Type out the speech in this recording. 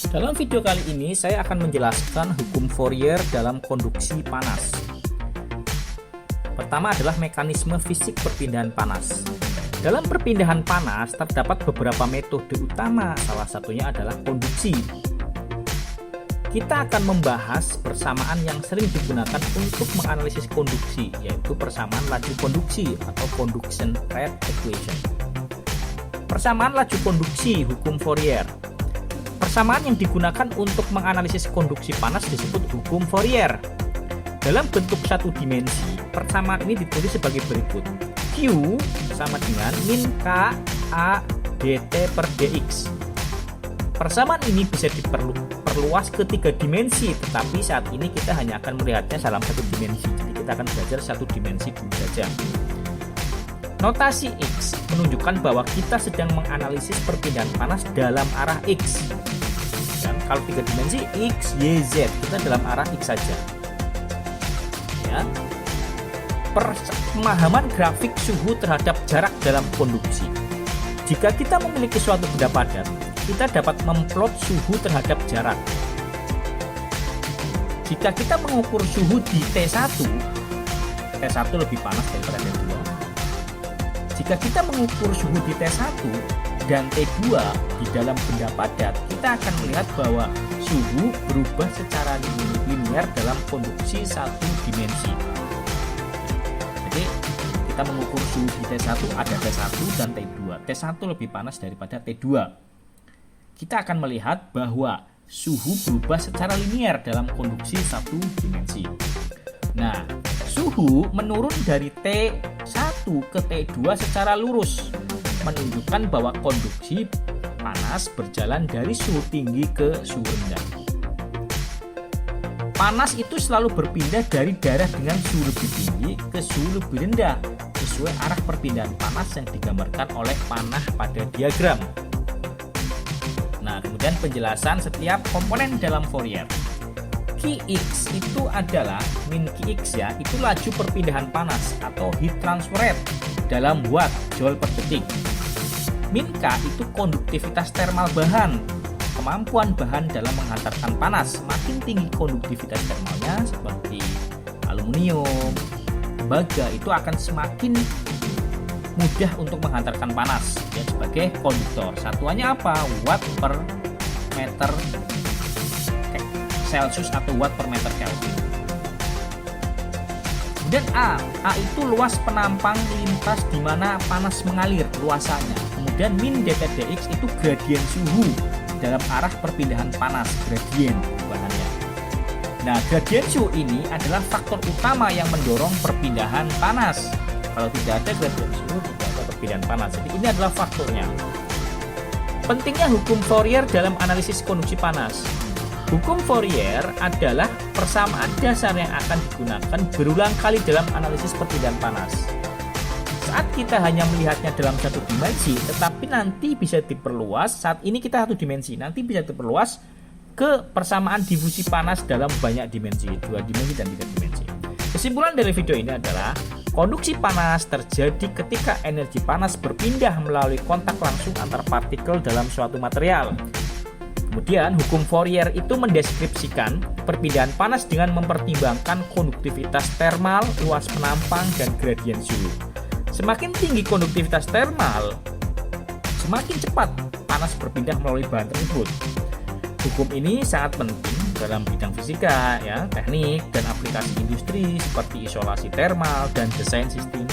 Dalam video kali ini saya akan menjelaskan hukum Fourier dalam konduksi panas. Pertama adalah mekanisme fisik perpindahan panas. Dalam perpindahan panas terdapat beberapa metode utama, salah satunya adalah konduksi. Kita akan membahas persamaan yang sering digunakan untuk menganalisis konduksi, yaitu persamaan laju konduksi atau conduction rate equation. Persamaan laju konduksi hukum Fourier. Persamaan yang digunakan untuk menganalisis konduksi panas disebut hukum Fourier. Dalam bentuk satu dimensi, persamaan ini ditulis sebagai berikut. Q sama dengan min K A dt per dx. Persamaan ini bisa diperluas ke 3 dimensi, tetapi saat ini kita hanya akan melihatnya dalam satu dimensi. Jadi kita akan belajar satu dimensi dulu saja. Notasi X menunjukkan bahwa kita sedang menganalisis perpindahan panas dalam arah X. Dan kalau 3 dimensi X, Y, Z, kita dalam arah X saja. Ya. Pemahaman grafik suhu terhadap jarak dalam konduksi. Jika kita memiliki suatu benda padat, kita dapat memplot suhu terhadap jarak. Jika kita mengukur suhu di T1 lebih panas daripada T2. Jika kita mengukur suhu di T1 dan T2 di dalam benda padat, kita akan melihat bahwa suhu berubah secara linear dalam konduksi satu dimensi. Jadi kita mengukur suhu di T1, ada T1 dan T2. T1 lebih panas daripada T2. Kita akan melihat bahwa suhu berubah secara linear dalam konduksi satu dimensi. Nah, suhu menurun dari T1 ke T2 secara lurus, menunjukkan bahwa konduksi panas berjalan dari suhu tinggi ke suhu rendah. Panas itu selalu berpindah dari daerah dengan suhu lebih tinggi ke suhu lebih rendah, sesuai arah perpindahan panas yang digambarkan oleh panah pada diagram. Nah, kemudian penjelasan setiap komponen dalam Fourier. Qx itu adalah min Qx ya, itu laju perpindahan panas atau heat transfer rate dalam watt joule per detik. Min K itu konduktivitas termal bahan, kemampuan bahan dalam menghantarkan panas. Makin tinggi konduktivitas termalnya seperti aluminium, tembaga, itu akan semakin mudah untuk menghantarkan panas ya, sebagai konduktor. Satuannya apa? Watt per meter Celsius atau watt per meter Kelvin. Kemudian A itu luas penampang lintas di mana panas mengalir, luasannya. Kemudian min dt dx itu gradien suhu dalam arah perpindahan panas, gradien bahannya. Nah, gradien suhu ini adalah faktor utama yang mendorong perpindahan panas. Kalau tidak ada gradien suhu, tidak ada perpindahan panas. Jadi ini adalah faktornya. Pentingnya hukum Fourier dalam analisis konduksi panas. Hukum Fourier adalah persamaan dasar yang akan digunakan berulang kali dalam analisis perpindahan panas. Saat kita hanya melihatnya dalam satu dimensi, tetapi nanti bisa diperluas. Saat ini kita satu dimensi, nanti bisa diperluas ke persamaan difusi panas dalam banyak dimensi, 2 dimensi dan 3 dimensi. Kesimpulan dari video ini adalah konduksi panas terjadi ketika energi panas berpindah melalui kontak langsung antar partikel dalam suatu material. Kemudian hukum Fourier itu mendeskripsikan perpindahan panas dengan mempertimbangkan konduktivitas termal, luas penampang, dan gradien suhu. Semakin tinggi konduktivitas termal, semakin cepat panas berpindah melalui bahan tersebut. Hukum ini sangat penting dalam bidang fisika, ya, teknik, dan aplikasi industri seperti isolasi termal dan desain sistem